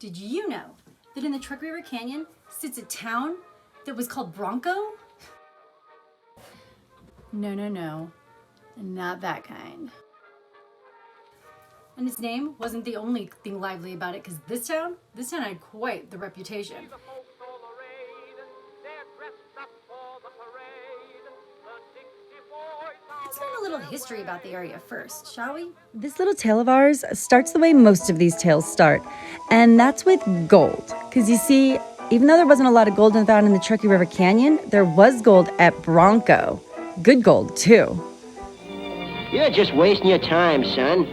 Did you know that in the Truckee River Canyon sits a town that was called Bronco? No, not that kind. And its name wasn't the only thing lively about it, because this town had quite the reputation. Let's learn a little history about the area first, shall we? This little tale of ours starts the way most of these tales start, and that's with gold. Because you see, even though there wasn't a lot of gold found in the Truckee River Canyon, there was gold at Bronco. Good gold, too. You're just wasting your time, son.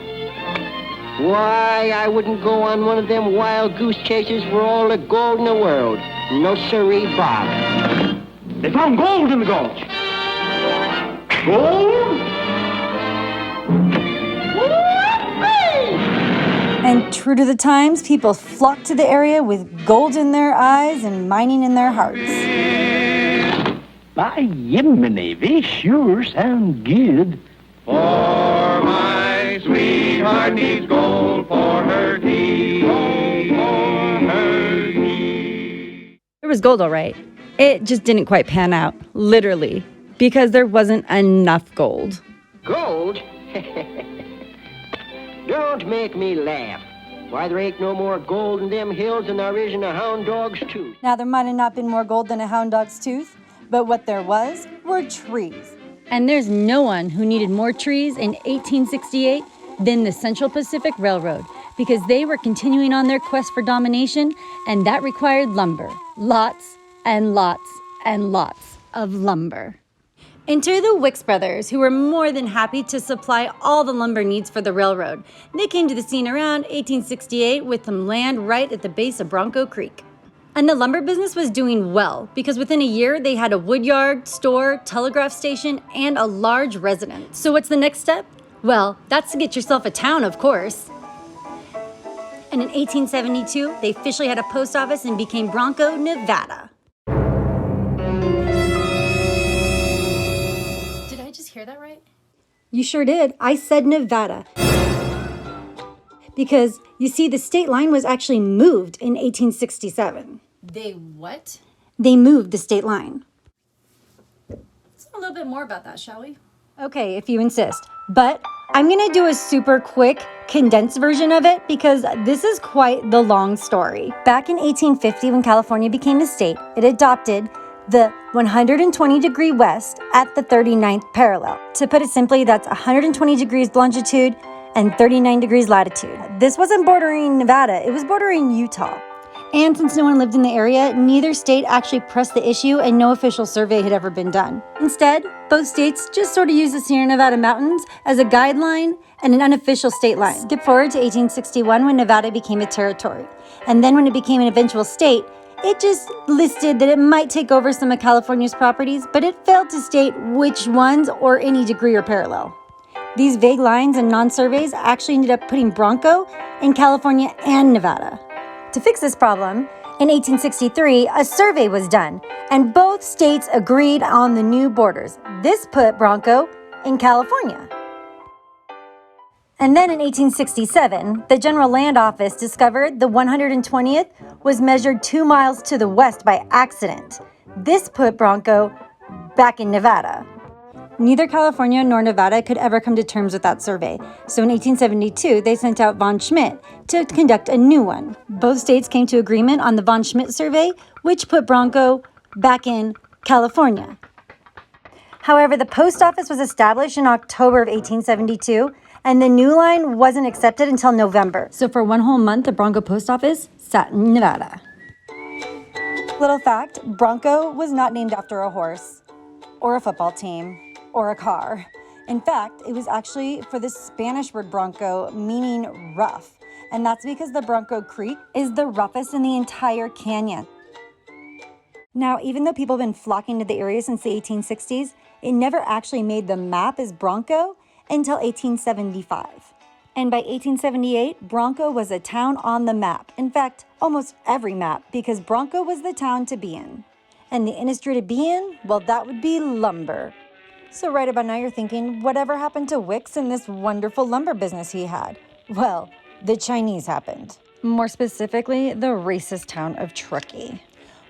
Why, I wouldn't go on one of them wild goose chases for all the gold in the world. No siree, Bob. They found gold in the gulch. Gold? And true to the times, people flocked to the area with gold in their eyes and mining in their hearts. By Yiminy, they sure sound good. For my sweetheart needs gold for her teeth, for her teeth. There was gold, all right. It just didn't quite pan out, literally, because there wasn't enough gold. Gold? Don't make me laugh. Why, there ain't no more gold in them hills than there is in a hound dog's tooth. Now, there might have not been more gold than a hound dog's tooth, but what there was were trees. And there's no one who needed more trees in 1868 than the Central Pacific Railroad, because they were continuing on their quest for domination, and that required lumber. Lots and lots and lots of lumber. Enter the Wicks brothers, who were more than happy to supply all the lumber needs for the railroad. They came to the scene around 1868 with some land right at the base of Bronco Creek. And the lumber business was doing well, because within a year they had a woodyard, store, telegraph station, and a large residence. So what's the next step? Well, that's to get yourself a town, of course. And in 1872, they officially had a post office and became Bronco, Nevada. Did I just hear that right? You sure did. I said Nevada. Because, you see, the state line was actually moved in 1867. They what? They moved the state line. Let's learn a little bit more about that, shall we? Okay, if you insist. But I'm going to do a super quick, condensed version of it because this is quite the long story. Back in 1850, when California became a state, it adopted the 120 degree west at the 39th parallel. To put it simply, that's 120 degrees longitude and 39 degrees latitude. This wasn't bordering Nevada, it was bordering Utah. And since no one lived in the area, neither state actually pressed the issue and no official survey had ever been done. Instead, both states just sort of used the Sierra Nevada mountains as a guideline and an unofficial state line. Skip forward to 1861 when Nevada became a territory. And then when it became an eventual state, it just listed that it might take over some of California's properties, but it failed to state which ones or any degree or parallel. These vague lines and non-surveys actually ended up putting Bronco in California and Nevada. To fix this problem, in 1863, a survey was done, and both states agreed on the new borders. This put Bronco in California. And then in 1867, the General Land Office discovered the 120th was measured 2 miles to the west by accident. This put Bronco back in Nevada. Neither California nor Nevada could ever come to terms with that survey. So in 1872, they sent out von Schmidt to conduct a new one. Both states came to agreement on the von Schmidt survey, which put Bronco back in California. However, the post office was established in October of 1872, and the new line wasn't accepted until November. So for 1 whole month, the Bronco post office sat in Nevada. Little fact, Bronco was not named after a horse, or a football team, or a car. In fact, it was actually for the Spanish word bronco, meaning rough. And that's because the Bronco Creek is the roughest in the entire canyon. Now, even though people have been flocking to the area since the 1860s, it never actually made the map as Bronco until 1875. And by 1878, Bronco was a town on the map. In fact, almost every map, because Bronco was the town to be in. And the industry to be in, well, that would be lumber. So right about now you're thinking, whatever happened to Wicks and this wonderful lumber business he had? Well, the Chinese happened. More specifically, the racist town of Truckee.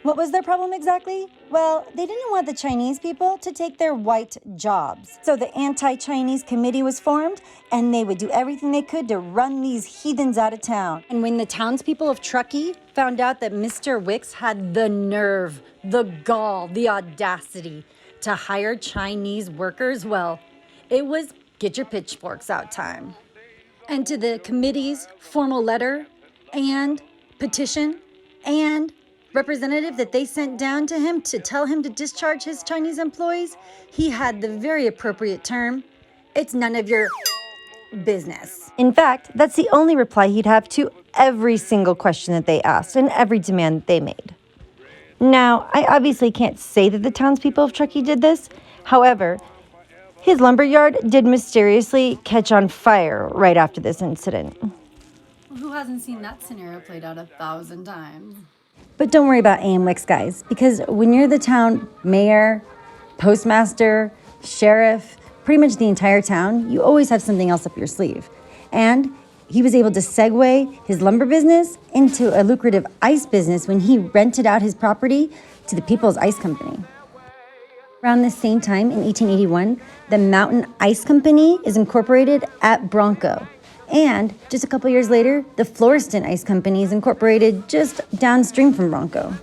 What was their problem exactly? Well, they didn't want the Chinese people to take their white jobs. So the anti-Chinese committee was formed, and they would do everything they could to run these heathens out of town. And when the townspeople of Truckee found out that Mr. Wicks had the nerve, the gall, the audacity to hire Chinese workers, well, it was get your pitchforks out time. And to the committee's formal letter and petition and representative that they sent down to him to tell him to discharge his Chinese employees, he had the very appropriate term, "It's none of your business." In fact, that's the only reply he'd have to every single question that they asked and every demand that they made. Now, I obviously can't say that the townspeople of Truckee did this. However, his lumberyard did mysteriously catch on fire right after this incident. Who hasn't seen that scenario played out 1,000 times? But don't worry about A.M. Wicks, guys, because when you're the town mayor, postmaster, sheriff, pretty much the entire town, you always have something else up your sleeve. And he was able to segue his lumber business into a lucrative ice business when he rented out his property to the People's Ice Company. Around the same time, in 1881, the Mountain Ice Company is incorporated at Bronco. And just a couple years later, the Floreston Ice Company is incorporated just downstream from Bronco.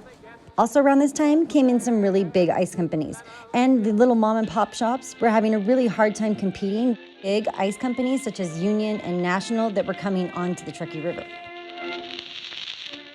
Also around this time came in some really big ice companies, and the little mom and pop shops were having a really hard time competing with big ice companies such as Union and National that were coming onto the Truckee River.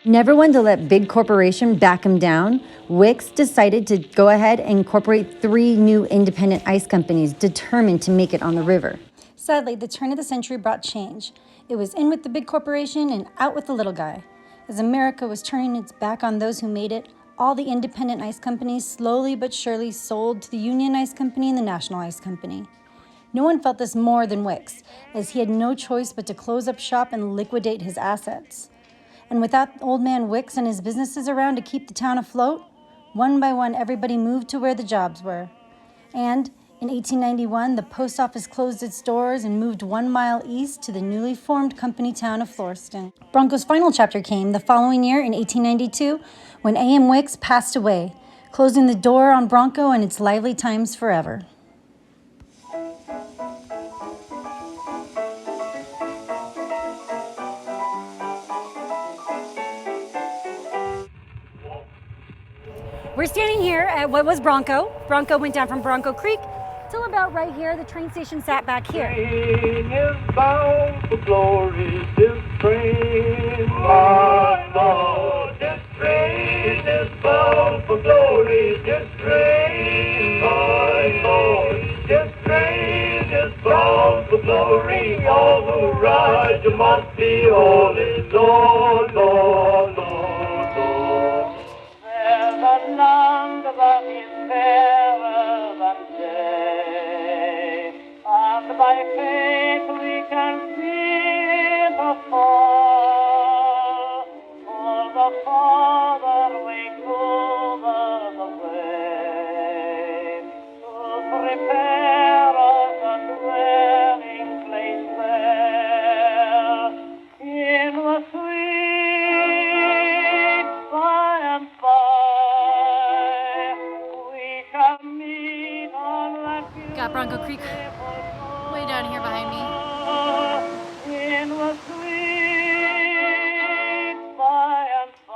Never one to let big corporation back him down, Wicks decided to go ahead and incorporate 3 new independent ice companies determined to make it on the river. Sadly, the turn of the century brought change. It was in with the big corporation and out with the little guy. As America was turning its back on those who made it, all the independent ice companies slowly but surely sold to the Union Ice Company and the National Ice Company. No one felt this more than Wicks, as he had no choice but to close up shop and liquidate his assets. And without old man Wicks and his businesses around to keep the town afloat, one by one everybody moved to where the jobs were. And in 1891, the post office closed its doors and moved 1 mile east to the newly formed company town of Floreston. Bronco's final chapter came the following year in 1892 when A.M. Wicks passed away, closing the door on Bronco and its lively times forever. We're standing here at what was Bronco. Bronco went down from Bronco Creek till about right here. The train station sat back here. Train is bound for glory, this train, my Lord. This train is bound for glory, this train, my Lord. This train is bound for glory, all who ride you must be holy, Lord, Lord, Lord, Lord. There's a land that is fairer than day, and by faith we can see the far. For the Father waits over the way to prepare us a dwelling place there in the sweet by and by. We shall meet on that Got Bronco Creek way down here behind me. in the sweet by and by.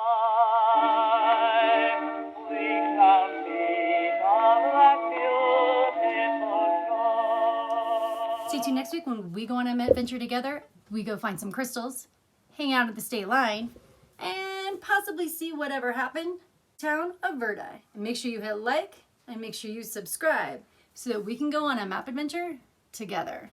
We shall meet on that beautiful shore. Stay tuned next week when we go on an adventure together. We go find some crystals, hang out at the state line, and possibly see whatever happened town of Verdi. And make sure you hit like and make sure you subscribe so that we can go on a map adventure together.